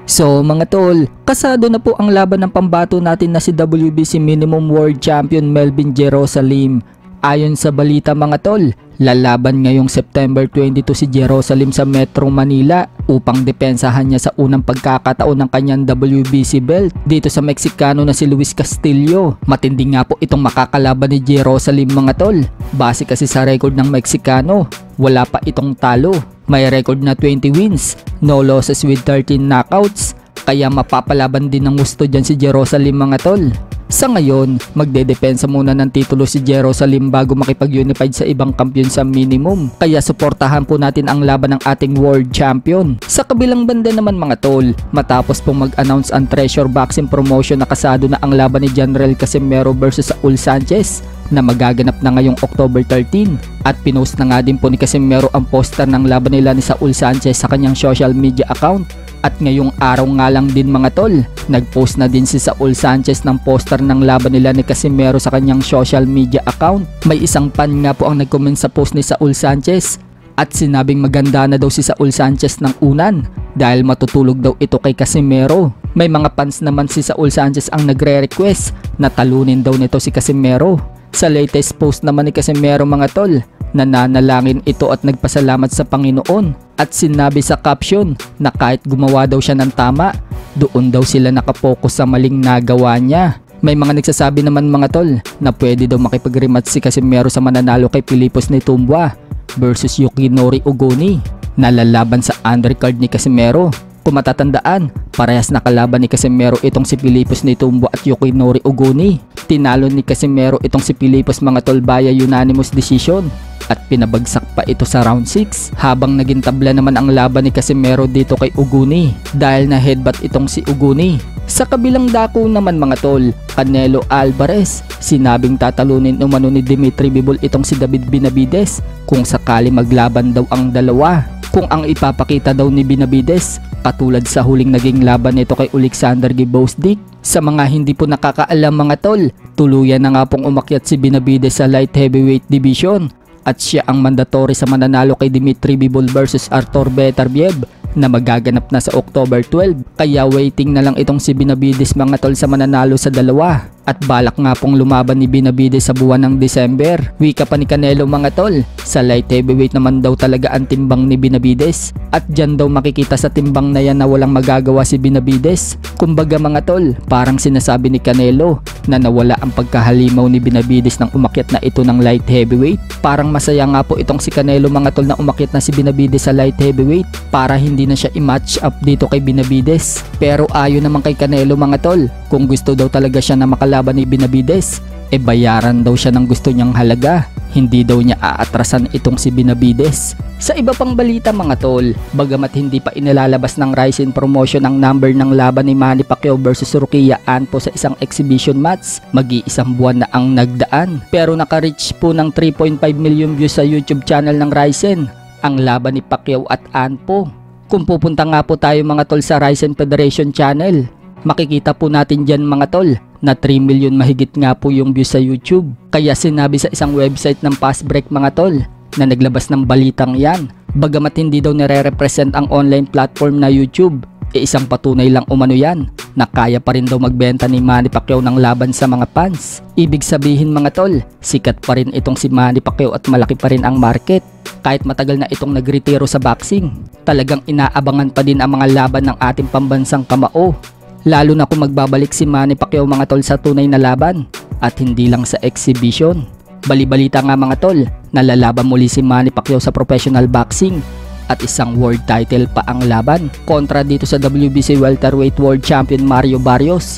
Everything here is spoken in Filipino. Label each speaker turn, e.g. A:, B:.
A: So mga tol, kasado na po ang laban ng pambato natin na si WBC Minimum World Champion Melvin Jerusalem. Ayon sa balita mga tol, lalaban ngayong September 22 si Jerusalem sa Metro Manila upang depensahan niya sa unang pagkakataon ng kanyang WBC belt dito sa Meksikano na si Luis Castillo. Matindi nga po itong makakalaban ni Jerusalem mga tol. Base kasi sa record ng Meksikano, wala pa itong talo. May record na 20 wins, no losses with 13 knockouts. Kaya mapapalaban din ng gusto dyan si Jerusalem mga tol. Sa ngayon, magdedepensa muna ng titulo si Jerusalem bago makipag-unified sa ibang kampiyon sa minimum. Kaya suportahan po natin ang laban ng ating world champion. Sa kabilang banda naman mga tol, matapos pong mag-announce ang Treasure Boxing Promotion, nakasado na ang laban ni General Casimero versus Saul Sanchez na magaganap na ngayong October 13. At pinost na nga din po ni Casimero ang poster ng laban nila ni Saul Sanchez sa kanyang social media account. At ngayong araw nga lang din mga tol, nagpost na din si Saul Sanchez ng poster ng laban nila ni Casimero sa kanyang social media account. May isang fan nga po ang nag-comment sa post ni Saul Sanchez at sinabing maganda na daw si Saul Sanchez ng unan dahil matutulog daw ito kay Casimero. May mga fans naman si Saul Sanchez ang nagre-request na talunin daw nito si Casimero. Sa latest post naman ni Casimero mga tol, nananalangin ito at nagpasalamat sa Panginoon at sinabi sa caption na kahit gumawa daw siya ng tama, doon daw sila nakapokus sa maling nagawa niya. May mga nagsasabi naman mga tol na pwede daw makipag-rematch si Casimero sa mananalo kay Pilipos Nitumboa versus Yukinori Ogoni na lalaban sa undercard ni Casimero. Kung matatandaan, parehas na kalaban ni Casimero itong si Pilipos Nitumboa at Yukinori Ogoni. Tinalo ni Casimero itong si Pilipos mga tol via unanimous decision at pinabagsak pa ito sa round 6, habang naging tabla naman ang laban ni Casimero dito kay Ogoni dahil na headbutt itong si Ogoni. Sa kabilang dako naman mga tol, Canelo Alvarez, sinabing tatalunin umano ni Dimitri Bivol itong si David Benavides kung sakali maglaban daw ang dalawa. Kung ang ipapakita daw ni Benavides katulad sa huling naging laban nito kay Alexander Gvozdyk. Sa mga hindi po nakakaalam mga tol, tuluyan na nga pong umakyat si Benavides sa light heavyweight division at siya ang mandatory sa mananalo kay Dimitri Bivol versus Artur Beterbiev na magaganap na sa October 12. Kaya waiting na lang itong si Benavides mga tol sa mananalo sa dalawa. At balak nga pong lumaban ni Benavides sa buwan ng December. Wika pa ni Canelo mga tol, sa light heavyweight naman daw talaga ang timbang ni Benavides. At dyan daw makikita sa timbang na yan na walang magagawa si Benavides. Kumbaga mga tol, parang sinasabi ni Canelo na nawala ang pagkahalimaw ni Benavides nang umakyat na ito ng light heavyweight. Parang masaya nga po itong si Canelo mga tol na umakyat na si Benavides sa light heavyweight para hindi na siya i-match up dito kay Benavides. Pero ayon naman kay Canelo mga tol, kung gusto daw talaga siya na makalaban ni Benavides, bayaran daw siya ng gusto niyang halaga. Hindi daw niya aatrasan itong si Benavides. Sa iba pang balita mga tol, bagamat hindi pa inilalabas ng Rizin Promotion ang number ng laban ni Manny Pacquiao versus Rokia Anpo sa isang exhibition match, mag-iisang buwan na ang nagdaan. Pero naka-reach po ng 3.5 million views sa YouTube channel ng Rizin ang laban ni Pacquiao at Anpo. Kung pupunta nga po tayo mga tol sa Rizin Federation channel, makikita po natin dyan mga tol na 3 million mahigit nga po yung views sa YouTube. Kaya sinabi sa isang website ng Fast Break mga tol na naglabas ng balitang yan, bagamat hindi daw nire-represent ang online platform na YouTube, isang patunay lang umano yan na kaya pa rin daw magbenta ni Manny Pacquiao ng laban sa mga fans. Ibig sabihin mga tol, sikat pa rin itong si Manny Pacquiao at malaki pa rin ang market. Kahit matagal na itong nagretiro sa boxing, talagang inaabangan pa din ang mga laban ng ating pambansang kamao. Lalo na kung magbabalik si Manny Pacquiao mga tol sa tunay na laban at hindi lang sa exhibition. Bali-balita nga mga tol, nalalaban muli si Manny Pacquiao sa professional boxing at isang world title pa ang laban kontra dito sa WBC welterweight world champion Mario Barrios.